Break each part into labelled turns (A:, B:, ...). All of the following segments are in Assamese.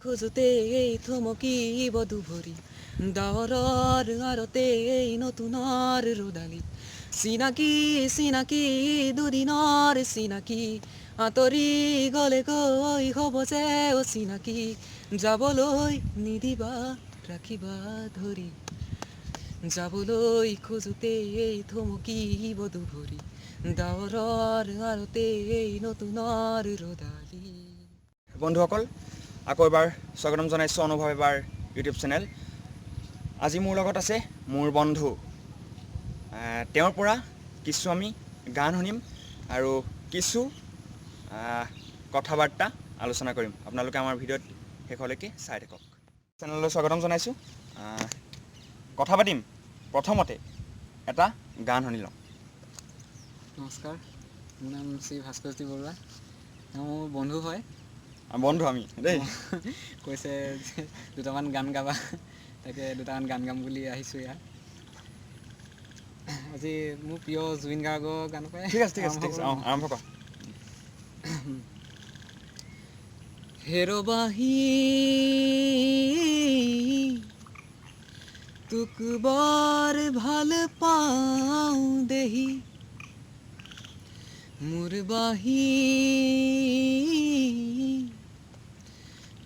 A: খোজোতে থমকিব দুভৰি ডাৱৰৰ আৰতে নতুনৰ ৰ'দালি চিনাকি চিনাকি দুদিনৰ চিনাকি আঁতৰি গ'লে গৈ হ'ব যে অচিনাকি যাবলৈ নিদিবা ৰাখিবা ধৰি যাবলৈ খোজোতে থমকিব দুভৰি ডাৱৰৰ আৰতে নতুনৰ ৰ'দালি।
B: বন্ধুসকল, আকৌ এবাৰ স্বাগতম জনাইছোঁ অনুভৱ এবাৰ ইউটিউব চেনেল। আজি মোৰ লগত আছে মোৰ বন্ধু। তেওঁৰ পৰা কিছু আমি গান শুনিম আৰু কিছু কথা বাৰ্তা আলোচনা কৰিম। আপোনালোকে আমাৰ ভিডিঅ'ত শেষলৈকে চাই থাকক। চেনেললৈ স্বাগতম জনাইছোঁ। কথা পাতিম। প্ৰথমতে এটা গান শুনি লওঁ।
C: নমস্কাৰ, মোৰ নাম শ্ৰী ভাস্কৰজ্যোতি বৰুৱা। মোৰ বন্ধু হয়।
B: বন্ধু আমি দেই।
C: কৈছে যে দুটামান গান গাবা, তাকে দুটামান গান গাম বুলি আহিছোঁ ইয়াত। আজি মোৰ প্ৰিয় জুবিন গাৰ্গৰ গানৰ পৰাই
B: ঠিক আছে আৰম্ভ কৰ।
A: হেৰবাহি তোক বৰ ভাল পাওঁ দেহি মোৰ বাহি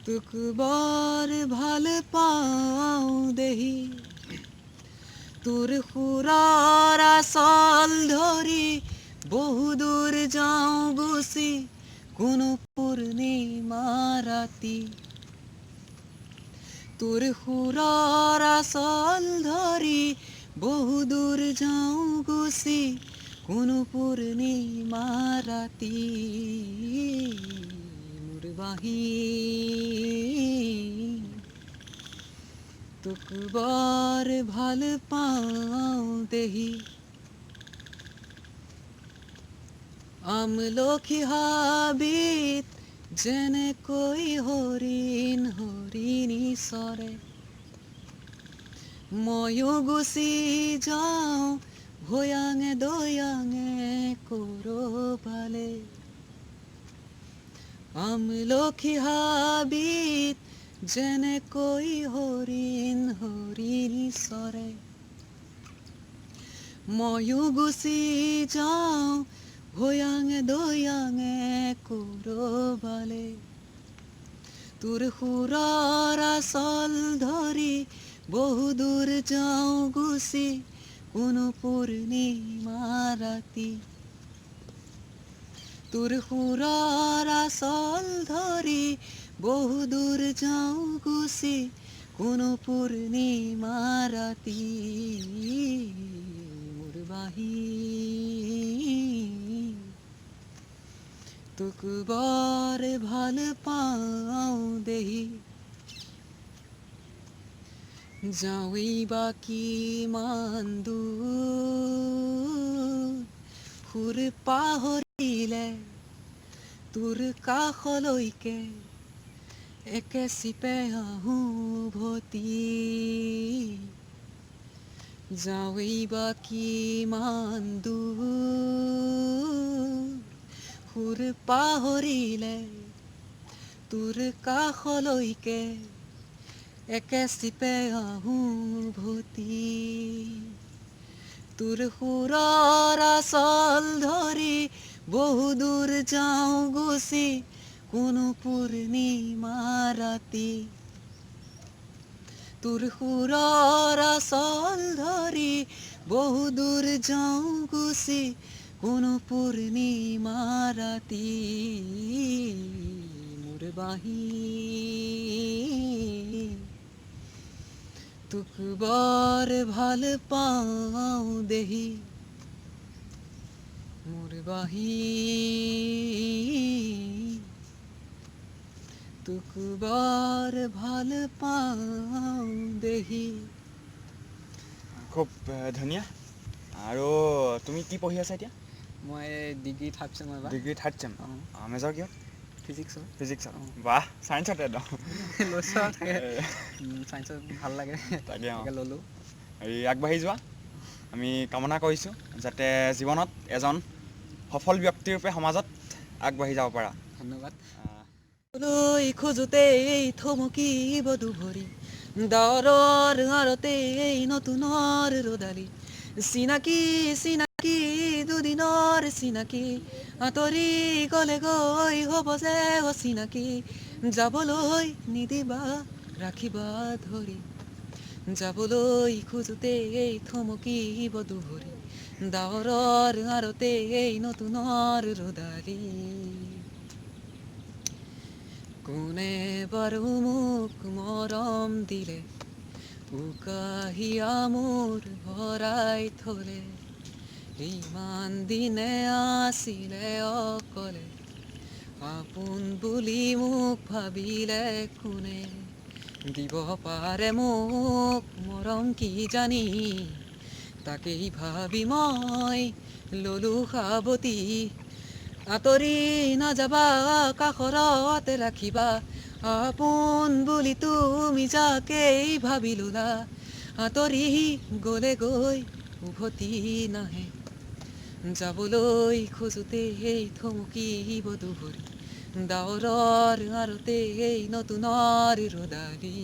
A: তোক বৰ ভাল পাওঁ দেহি তোৰ সুৰৰ আচল ধৰি বহুদূৰ যাওঁ গুচি কোনো পূৰ্ণিমা ৰাতি তোৰ সুৰৰ আচল ধৰি বহুদূৰ যাওঁ গুচি কোনো পূৰ্ণিমা ৰাতি মোৰ বাহি তোক বৰ ভাল পাওঁ দেহি আমলখি হাবিত যেনেকৈ হৰিণ হৰিণী চৰে ময়ো গুচি যাওঁ ভৈয়াঙে দৈয়াঙে কৰবালে আমলখি হাবিত যেনেকৈ হৰিণ হৰিণী চৰে ময়ো গুচি যাওঁ ভৈয়াঙে দৈয়াঙে কৰবালে তোৰ সুৰৰ আচল ধৰি বহুদূৰ যাওঁ গুচি কোনো পূৰ্ণিমা ৰাতি তোৰ সুৰৰ আচল ধৰি বহুদূৰ যাওঁ গুচি কোনো পূৰ্ণিমা ৰাতি মোৰ বাহি তোক বৰ ভাল পাওঁ দেহি যাওঁৱেই বা কিমান দূৰ সুৰ পাহৰিলে তোৰ কাষলৈকে একে চিপে আহোঁ উভতি যাওঁৱেই বা কিমান দূৰ সুৰ পাহৰিলে তোৰ কাষলৈকে একে চিপে আহোঁ উভতি তোৰ সুৰৰ আচল ধৰি বহুদূৰ যাওঁ গুচি কোনো পূৰ্ণিমা ৰাতি তোৰ সুৰৰ আচল ধৰি বহুদূৰ যাওঁ গুচি কোনো পূৰ্ণিমা ৰাতি মোৰ বাহি তোক বৰ ভাল পাওঁ দেহি মোৰ বাহি তোক বৰ ভাল পাওঁ দেহি।
B: খুব ধুনীয়া। আৰু তুমি কি পঢ়ি আছা এতিয়া?
C: মই ডিগ্ৰী থাৰ্ড চেম এইবাৰ।
B: Degree third sem. মেজৰ কিহত?
C: ফিজিক্সত।
B: ফিজিক্সত। বাহ, ছায়েন্সতে একদম
C: লৈছোঁ আৰু তাকে ছায়েন্সত ভাল লাগে
B: তাকে
C: ল'লোঁ।
B: আগবাঢ়ি যোৱা। আমি কামনা কৰিছোঁ যাতে জীৱনত এজন সফল ব্যক্তিৰূপে সমাজত আগবাঢ়ি যাব পাৰা।
C: ধন্যবাদ।
A: লৈ খোজোতেই থমকিব দুভৰি ডাৱৰৰ আঁৰতে নতুনৰ ৰদালি চিনাকি চিনাকি দুদিনৰ চিনাকি আঁতৰি গ'লে গৈ হ'ব যে অচিনাকি যাবলৈ নিদিবা ৰাখিবা ধৰি যাবলৈ খোজোতেই থমকিব দুভৰি ডাৱৰৰ আঁৰতে নতুনৰ ৰদালি কোনে বাৰু মোক মৰম দিলে উকাহিয়া মোৰ ভৰাই থলে ইমান দিনে আছিলে অকলে আপোন বুলি মোক ভাবিলে কোনে দিব পাৰে মোক মৰম কি জানি তাকেই ভাবি মই ললো সাৱতি আঁতৰি নাযাবা কাষৰতে ৰাখিবা আপোন বুলি তুমি যাকেই ভাবি ললা আঁতৰি গ'লে গৈ উভতি নাহে যাবলৈ খোজোতেই থমকিব দুভৰি ডাৱৰৰ আঁৰতে নতুনৰ ৰদালি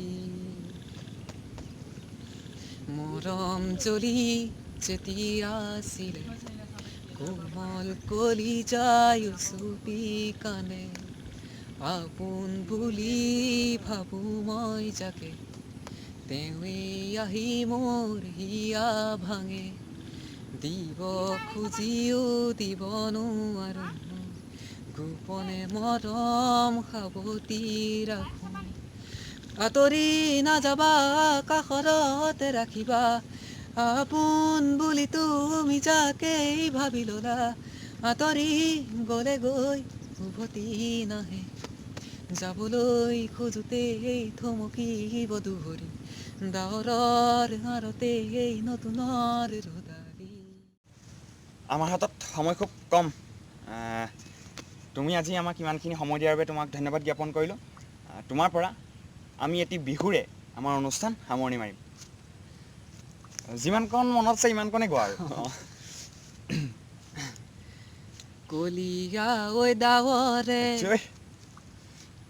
A: মৰম জ্বলি যেতিয়া আছিলে কোমল কলিজাই চুপি কানে আপোন বুলি ভাবো মই যাকে তেৱেই আহি মোৰ হিয়া ভাঙে দিব খুজিও দিব নোৱাৰো গোপনে মৰম সাৱতি ৰাখো আঁতৰি নাযাবা কাষৰতে ৰাখিবা আপোন বুলি তুমি যাকেই ভাবি ললা আঁতৰি গ'লে গৈ উভতি নাহে যাবলৈ খোজোতেই থমকিব দুভৰি ডাৱৰৰ আঁৰতে নতুনৰ ৰদালি
B: আমাৰ হাতত সময় খুব কম তুমি আজি আমাক ইমানখিনি সময় দিয়াৰ বাবে তোমাক ধন্যবাদ জ্ঞাপন কৰিলোঁ তোমাৰ পৰা আমি এটি বিহুৰে আমাৰ অনুষ্ঠান সামৰণি মাৰিম যিমানকণ মনত আছে ইমানকণে গোৱা আৰু
A: কলিয়া ঐ ডাৱৰে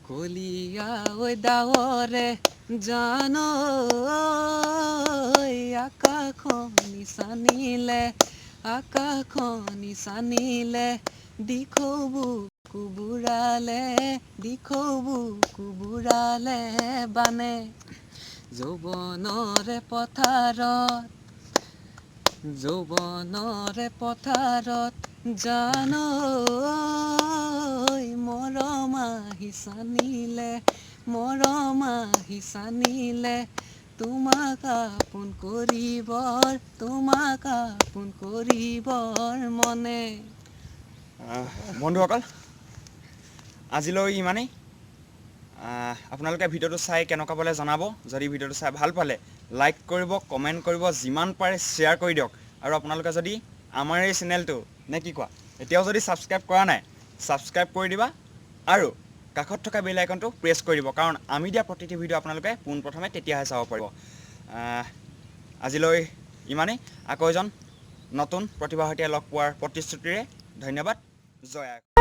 A: কলিয়া ঐ ডাৱৰে জানো আকাশনি চানিলে দিখৌ বুকুবুৰালে বানে যৌৱনৰে পথাৰত জানো মৰম আহি চানিলে তোমাক আপোন কৰিবৰ মনে
B: বন্ধুসকল আজিলৈ ইমানেই আপোনালোকে ভিডিঅ'টো চাই কেনেকুৱা পালে জনাব যদি ভিডিঅ'টো চাই ভাল পালে লাইক কৰিব কমেণ্ট কৰিব যিমান পাৰে শ্বেয়াৰ কৰি দিয়ক আৰু আপোনালোকে যদি আমাৰ এই চেনেলটো নে কি কোৱা এতিয়াও যদি ছাবস্ক্ৰাইব কৰা নাই ছাবস্ক্ৰাইব কৰি দিবা আৰু কাষত থকা বেল আইকনটো প্ৰেছ কৰি দিব কাৰণ আমি দিয়া প্ৰতিটো ভিডিঅ' আপোনালোকে পোনপ্ৰথমে তেতিয়াহে চাব পাৰিব আজিলৈ ইমানেই আকৌ এজন নতুন প্ৰতিভাৰ সৈতে লগ পোৱাৰ প্ৰতিশ্ৰুতিৰে ধন্যবাদ জয়